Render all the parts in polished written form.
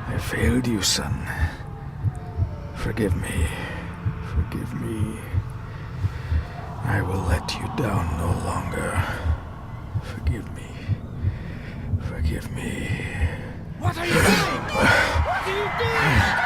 I failed you, son. Forgive me. Forgive me. I will let you down no longer. Forgive me. Forgive me. What are you doing? What are you doing?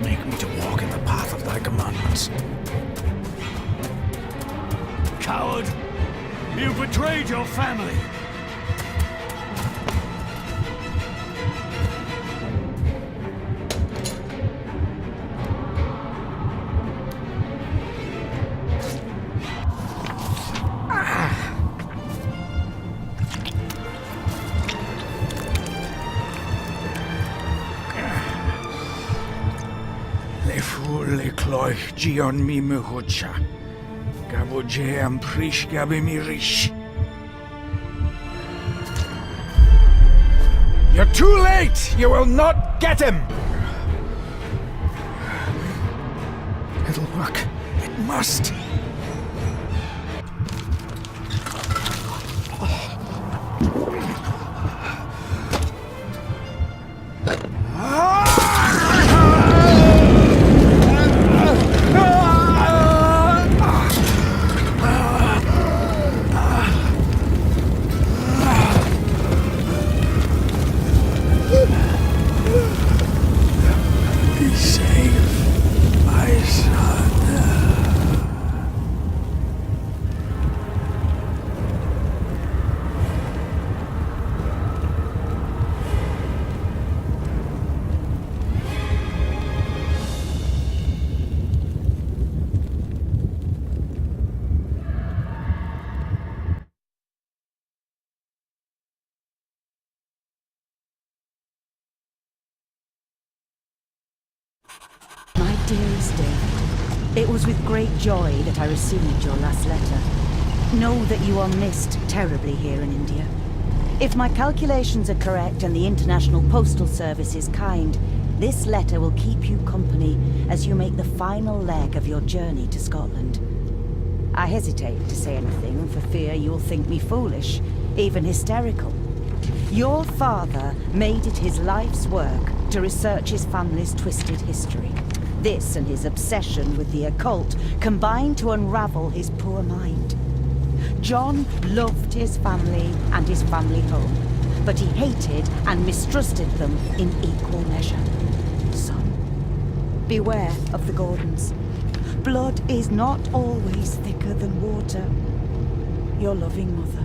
Make me to walk in the path of thy commandments. Coward! You betrayed your family! Le cloich gion mi muhucha. Gaboje am prish gabi mi rish. You're too late! You will not get him! It'll work. It must. My dearest David, it was with great joy that I received your last letter. Know that you are missed terribly here in India. If my calculations are correct and the International Postal Service is kind, this letter will keep you company as you make the final leg of your journey to Scotland. I hesitate to say anything for fear you'll think me foolish, even hysterical. Your father made it his life's work to research his family's twisted history. This and his obsession with the occult combined to unravel his poor mind. John loved his family and his family home, but he hated and mistrusted them in equal measure. Son, beware of the Gordons. Blood is not always thicker than water. Your loving mother.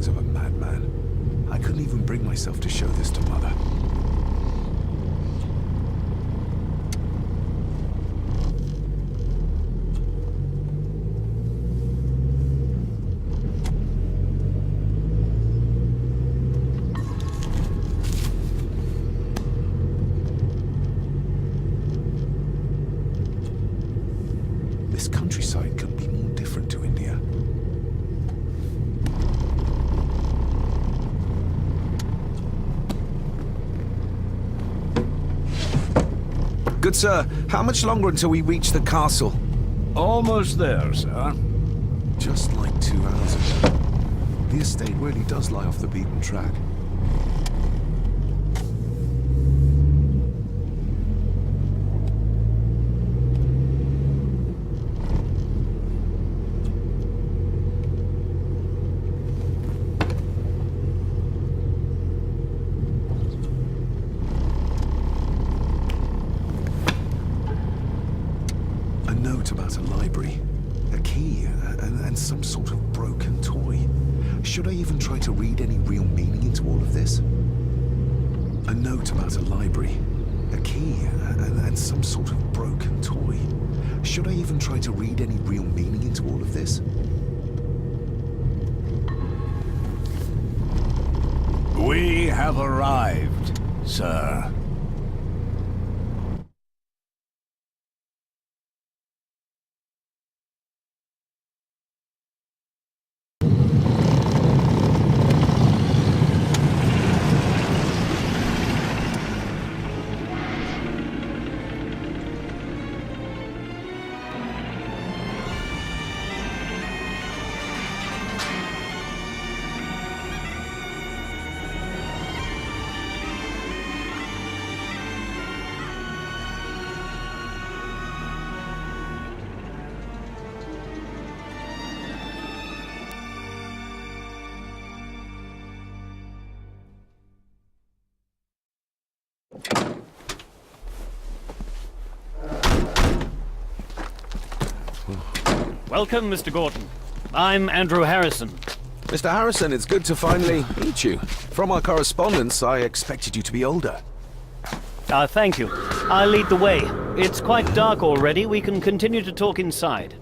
Of a madman. I couldn't even bring myself to show this to Mother. This countryside couldn't be more different to India. Good sir, how much longer until we reach the castle? Almost there, sir. Just like 2 hours ago. The estate really does lie off the beaten track. A note about a library, a key, and some sort of broken toy. Should I even try to read any real meaning into all of this? A note about a library, a key, and some sort of broken toy. Should I even try to read any real meaning into all of this? We have arrived, sir. Welcome, Mr. Gordon. I'm Andrew Harrison. Mr. Harrison, it's good to finally meet you. From our correspondence, I expected you to be older. Thank you. I'll lead the way. It's quite dark already. We can continue to talk inside.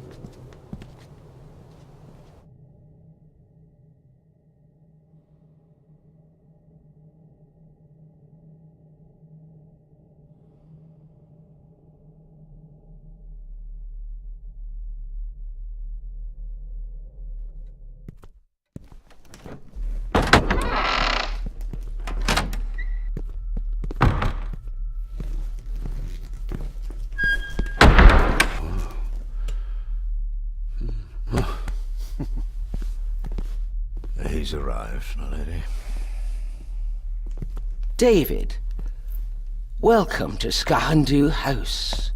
He's arrived, my lady. David, welcome to Skahandu House.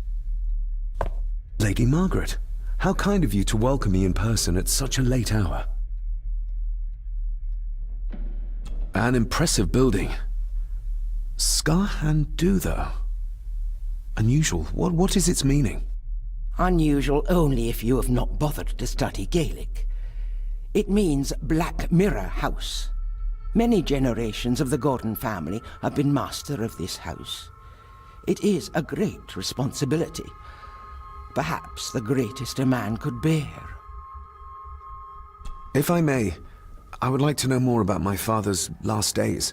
Lady Margaret, how kind of you to welcome me in person at such a late hour. An impressive building. Skahandu, though. Unusual. What is its meaning? Unusual only if you have not bothered to study Gaelic. It means Black Mirror House. Many generations of the Gordon family have been master of this house. It is a great responsibility. Perhaps the greatest a man could bear. If I may, I would like to know more about my father's last days.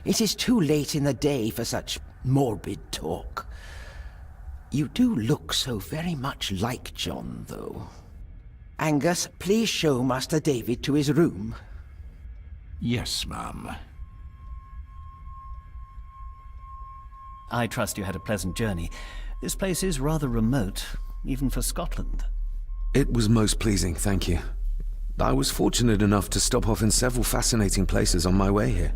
It is too late in the day for such morbid talk. You do look so very much like John, though. Angus, please show Master David to his room. Yes, ma'am. I trust you had a pleasant journey. This place is rather remote, even for Scotland. It was most pleasing, thank you. I was fortunate enough to stop off in several fascinating places on my way here.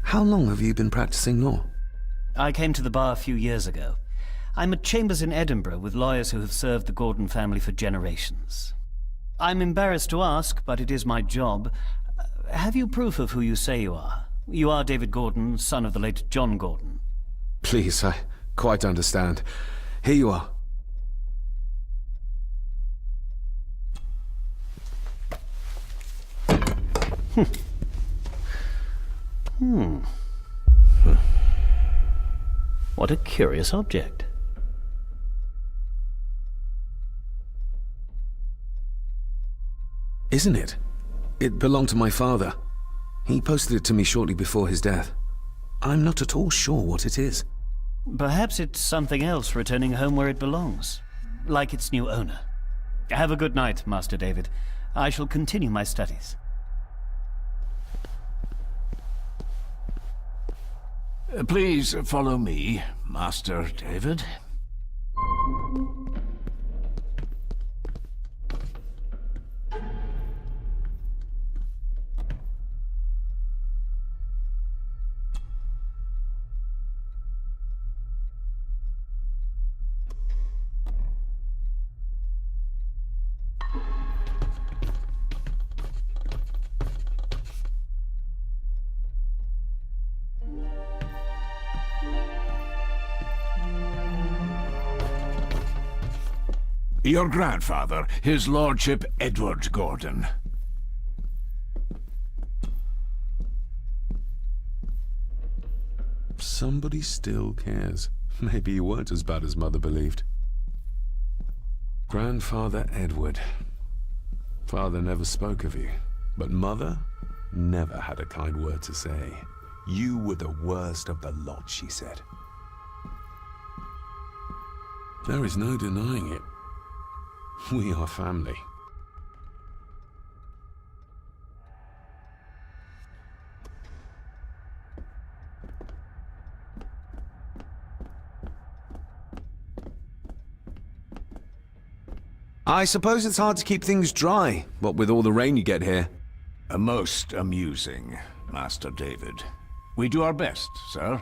How long have you been practicing law? I came to the bar a few years ago. I'm at chambers in Edinburgh with lawyers who have served the Gordon family for generations. I'm embarrassed to ask, but it is my job. Have you proof of who you say you are? You are David Gordon, son of the late John Gordon. Please, I quite understand. Here you are. What a curious object. Isn't it? It belonged to my father. He posted it to me shortly before his death. I'm not at all sure what it is. Perhaps it's something else returning home where it belongs. like its new owner. Have a good night, Master David. I shall continue my studies. Please follow me, Master David. Your grandfather, his lordship Edward Gordon. Somebody still cares. Maybe you weren't as bad as Mother believed. Grandfather Edward. Father never spoke of you, but Mother never had a kind word to say. You were the worst of the lot, she said. There is no denying it. We are family. I suppose it's hard to keep things dry, what with all the rain you get here. Most amusing, Master David. We do our best, sir.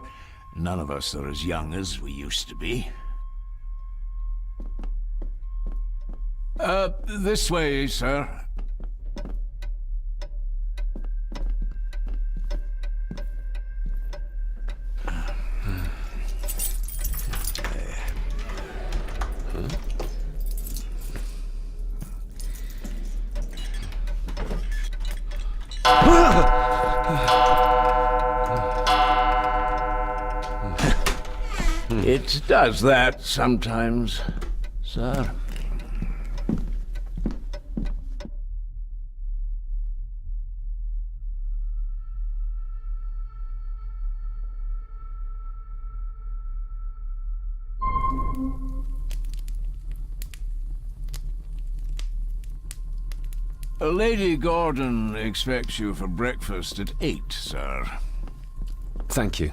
None of us are as young as we used to be. This way, sir. It does that sometimes, sir. Lady Gordon expects you for breakfast at 8, sir. Thank you.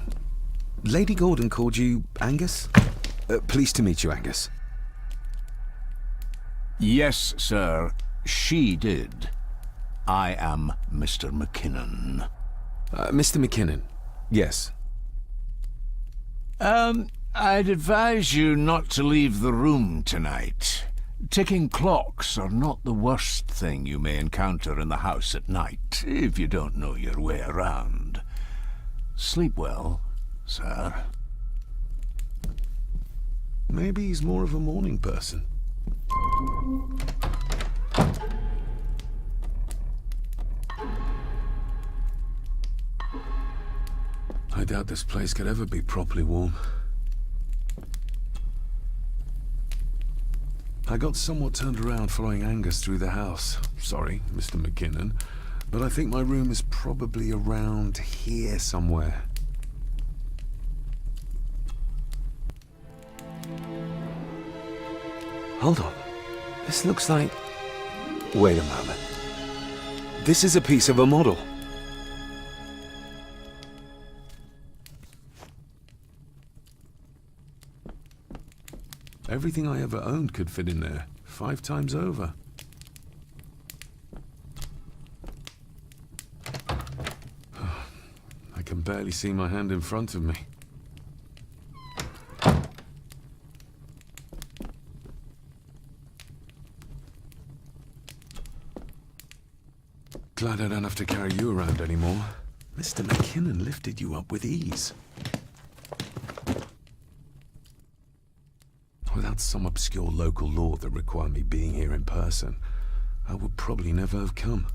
Lady Gordon called you Angus? Pleased to meet you, Angus. Yes, sir. She did. I am Mr. McKinnon. Mr. McKinnon. Yes. I'd advise you not to leave the room tonight. Ticking clocks are not the worst thing you may encounter in the house at night, if you don't know your way around. Sleep well, sir. Maybe he's more of a morning person. I doubt this place could ever be properly warm. I got somewhat turned around following Angus through the house. Sorry, Mr. McKinnon, but I think my room is probably around here somewhere. Hold on. This looks like... Wait a moment. This is a piece of a model. Everything I ever owned could fit in there, 5 times over. I can barely see my hand in front of me. Glad I don't have to carry you around anymore. Mr. McKinnon lifted you up with ease. Without some obscure local law that required me being here in person, I would probably never have come.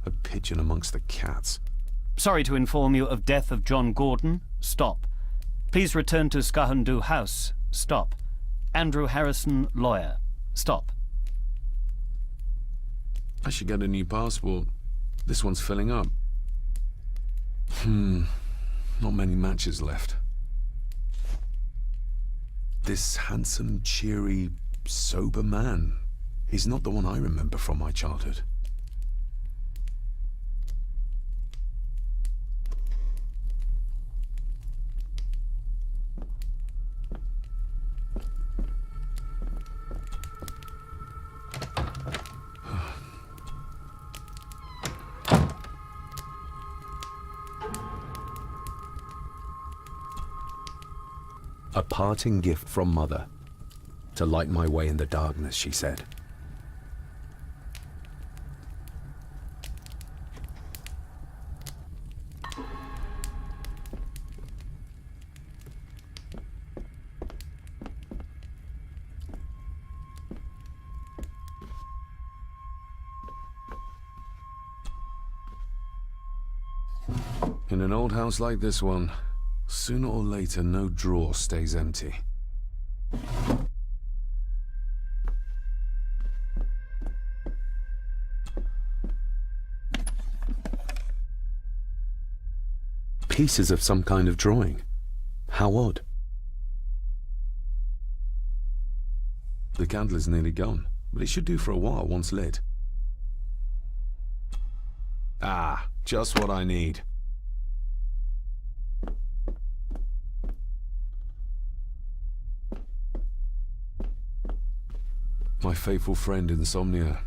A pigeon amongst the cats. Sorry to inform you of death of John Gordon. Stop. Please return to Skahandu House. Stop. Andrew Harrison, lawyer. Stop. I should get a new passport. This one's filling up. Not many matches left. This handsome, cheery, sober man. He's not the one I remember from my childhood. A parting gift from Mother. To light my way in the darkness, she said. In an old house like this one, sooner or later, no drawer stays empty. Pieces of some kind of drawing. How odd. The candle is nearly gone, but it should do for a while once lit. Ah, just what I need. My faithful friend Insomnia.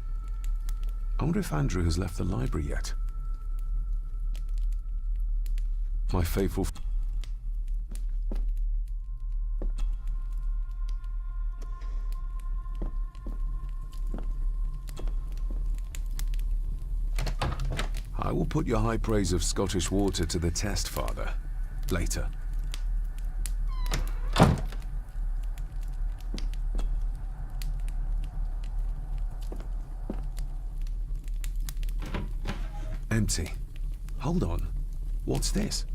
I wonder if Andrew has left the library yet. My faithful... I will put your high praise of Scottish water to the test, Father. Later. Empty. Hold on. What's this?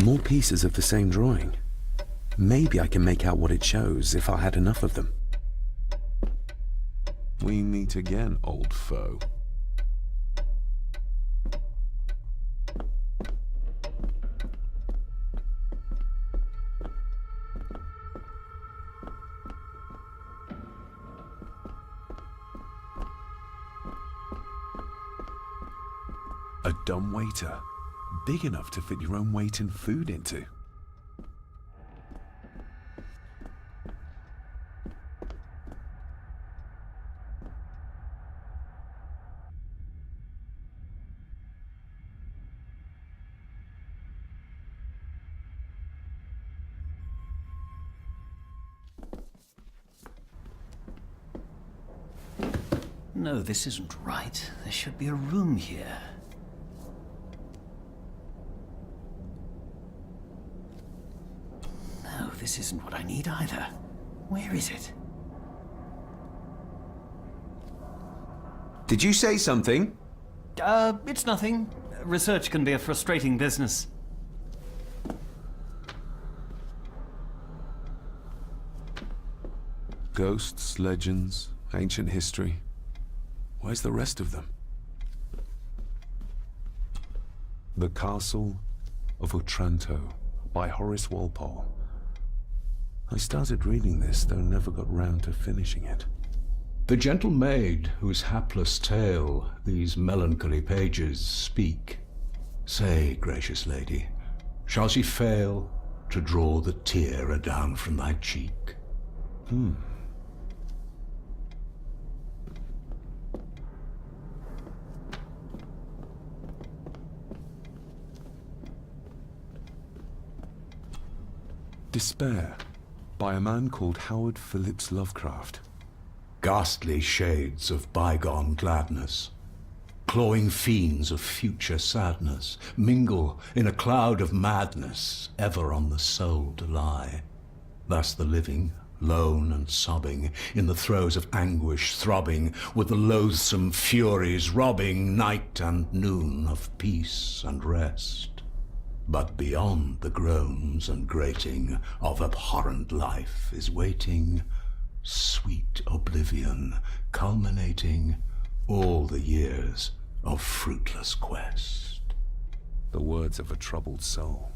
More pieces of the same drawing. Maybe I can make out what it shows if I had enough of them. We meet again, old foe. A dumb waiter. Big enough to fit your own weight in food into. No, this isn't right. There should be a room here. No, this isn't what I need either. Where is it? Did you say something? It's nothing. Research can be a frustrating business. Ghosts, legends, ancient history. Where's the rest of them? The Castle of Otranto by Horace Walpole. I started reading this, though never got round to finishing it. The gentle maid whose hapless tale these melancholy pages speak. Say, gracious lady, shall she fail to draw the tear adown from thy cheek? Despair, by a man called Howard Phillips Lovecraft. Ghastly shades of bygone gladness, clawing fiends of future sadness, mingle in a cloud of madness, ever on the soul to lie. Thus the living, lone and sobbing, in the throes of anguish throbbing, with the loathsome furies robbing night and noon of peace and rest. But beyond the groans and grating of abhorrent life is waiting sweet oblivion, culminating all the years of fruitless quest. The words of a troubled soul.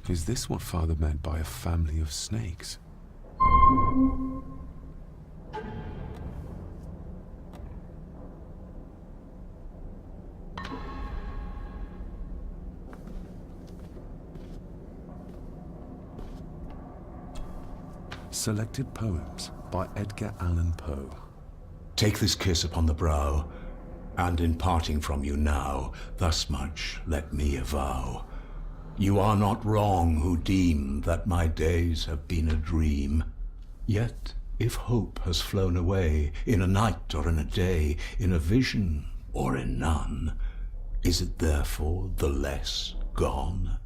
Is this what Father meant by a family of snakes? Selected Poems by Edgar Allan Poe. Take this kiss upon the brow, and in parting from you now, thus much let me avow. You are not wrong who deem that my days have been a dream. Yet, if hope has flown away, in a night or in a day, in a vision or in none, is it therefore the less gone?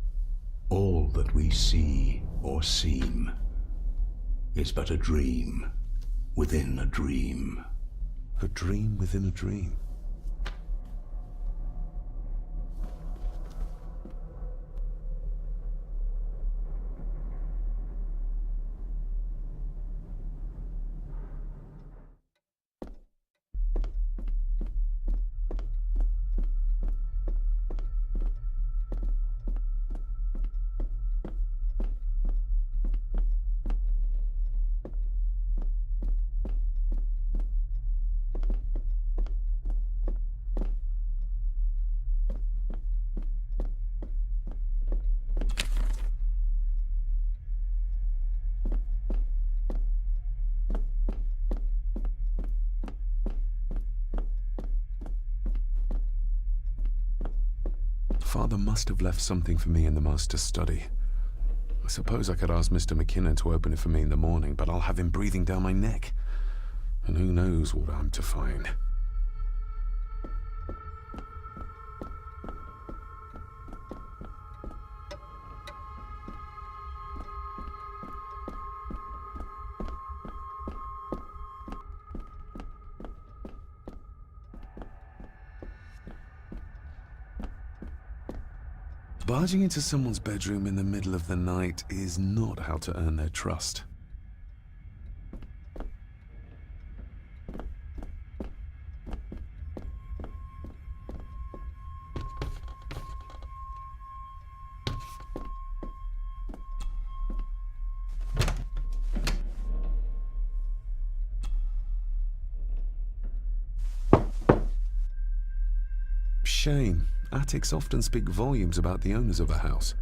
All that we see or seem is but a dream within a dream. A dream within a dream. Father must have left something for me in the master's study. I suppose I could ask Mr. McKinnon to open it for me in the morning, but I'll have him breathing down my neck. And who knows what I'm to find. Barging into someone's bedroom in the middle of the night is not how to earn their trust. Shame. Attics often speak volumes about the owners of a house.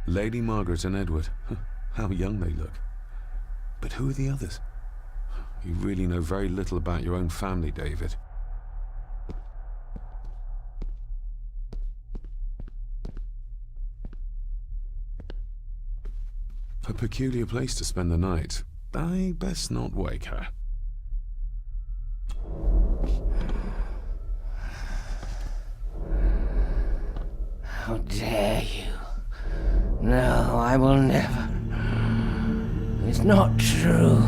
Lady Margaret and Edward. How young they look. But who are the others? You really know very little about your own family, David. A peculiar place to spend the night. I best not wake her. How dare you? No, I will never. It's not true.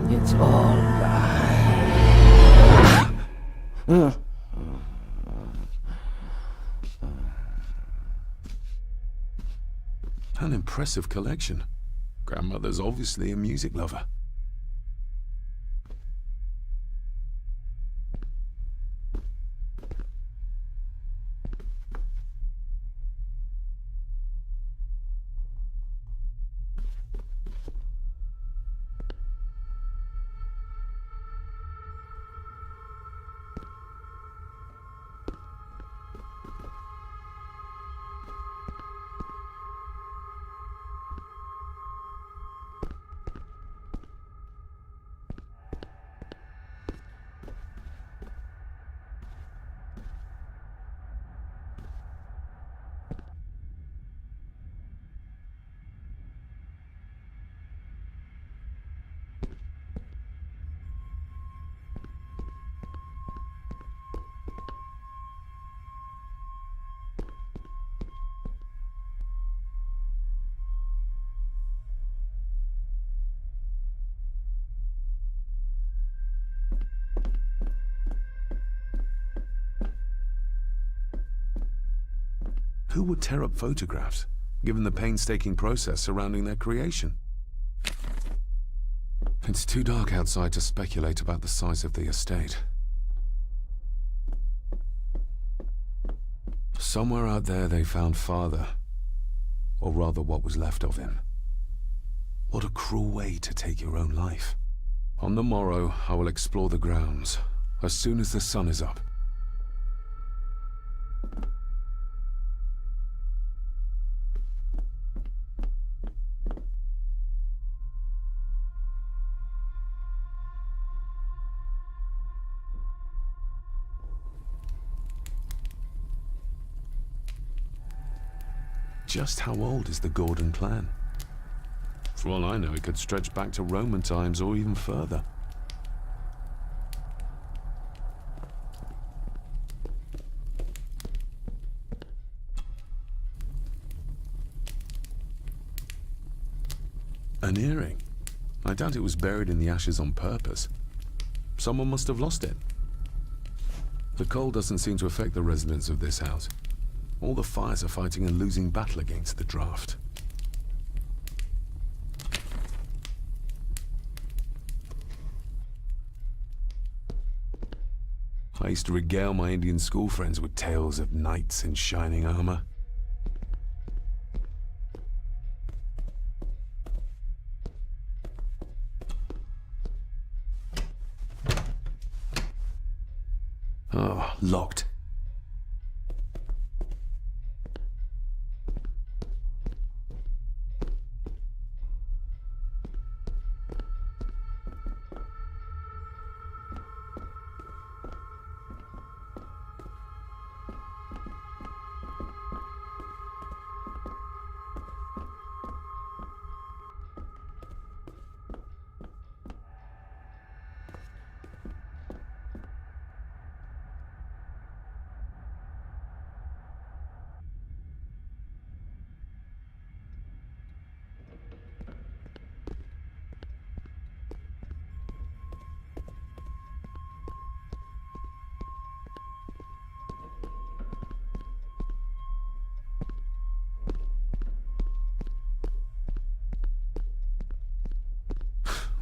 It's all lie. An impressive collection. Grandmother's obviously a music lover. who would tear up photographs, given the painstaking process surrounding their creation? It's too dark outside to speculate about the size of the estate. Somewhere out there they found Father, or rather what was left of him. What a cruel way to take your own life. On the morrow, I will explore the grounds, as soon as the sun is up. Just how old is the Gordon clan? For all I know, it could stretch back to Roman times or even further. An earring? I doubt it was buried in the ashes on purpose. Someone must have lost it. The cold doesn't seem to affect the residents of this house. All the fires are fighting a losing battle against the draft. I used to regale my Indian school friends with tales of knights in shining armor. Oh, locked.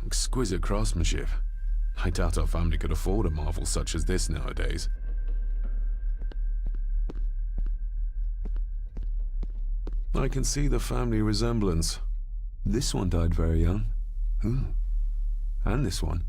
Exquisite craftsmanship. I doubt our family could afford a marvel such as this nowadays. I can see the family resemblance. This one died very young. And this one.